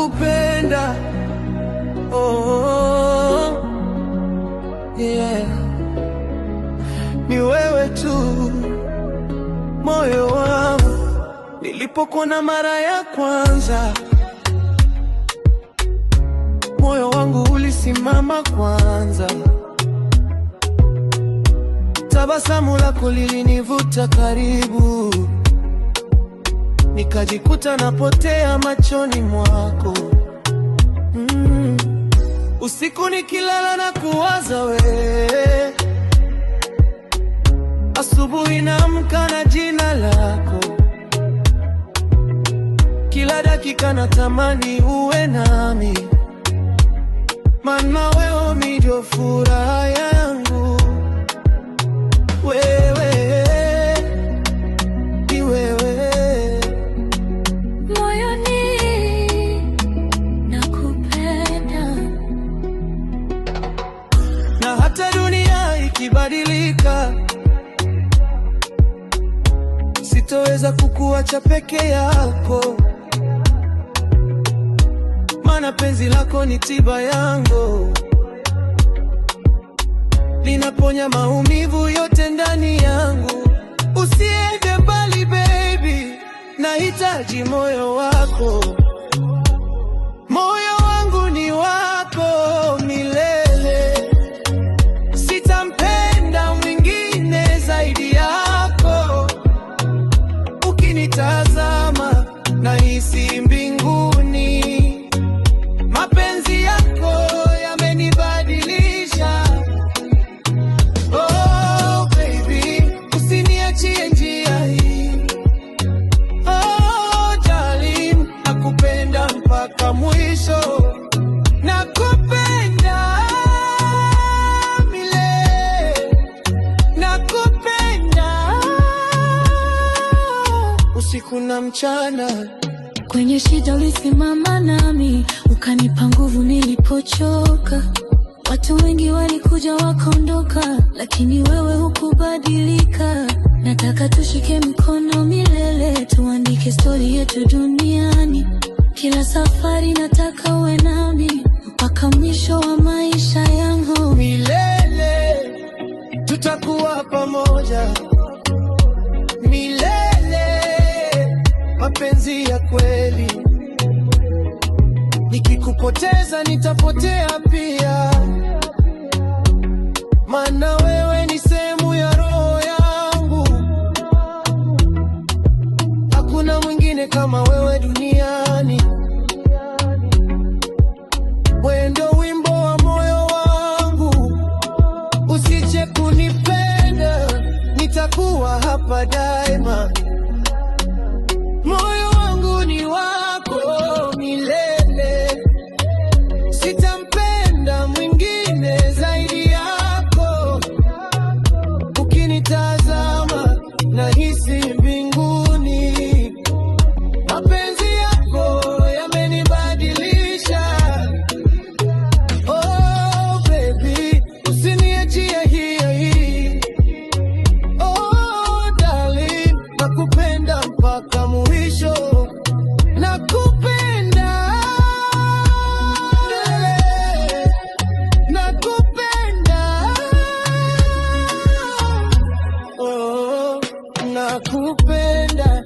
nakupenda, oh, yeah. Ni wewe tu, moyo wangu. Nilipokuona mara ya kwanza, moyo wangu ulisimama kwanza. Tabasamu lako lilinivuta karibu, nikajikuta napotea machoni mwako. Usiku nikilala na kuwaza wewe, asubuhi naamka na jina lako. Kila dakika natamani uwe nami, maana wewe ndio furaha yangu. Wewe ni wewe, moyoni nakupenda. Na hata dunia ikibadilika, sitoweza kukuacha peke yako, maana penzi lako ni tiba yangu, linaponya maumivu yote ndani yangu. Usiende mbali baby, nahitaji moyo wako. Moyo wangu ni wako milele, sitampenda mwingine zaidi yako. Ukinitazama nahisi mbinguni, mapenzi yako yamenibadilisha. Oh baby, usiniachie njia hii. Oh darling, nakupenda mpaka mwisho. Nakupenda milele, nakupenda usiku na mchana. Kwenye shida ulisimama nami, ukanipa nguvu nilipochoka. Watu wengi walikuja wakaondoka, lakini wewe hukubadilika. Nataka tushike mikono milele, tuandike stori yetu duniani. Kila safari nataka uwe nami mpaka mwisho wa maisha yangu. Milele tutakuwa pamoja, milele mapenzi ya kweli. Nikikupoteza nitapotea pia, maana wewe ni sehemu ya roho yangu. Hakuna mwingine kama wewe duniani. Wewe ndio wimbo wa moyo wangu, usije kunipenda, nitakuwa hapa daima. Moyo wangu ni wako milele, sitampenda mwingine zaidi yako. Ukinitazama nahisi mbinguni, mapenzi yako yamenibadilisha. Oh baby, usiniachie hii. Oh darling, nakupenda mpaka mwisho. Nakupenda, nakupenda, oh, nakupenda.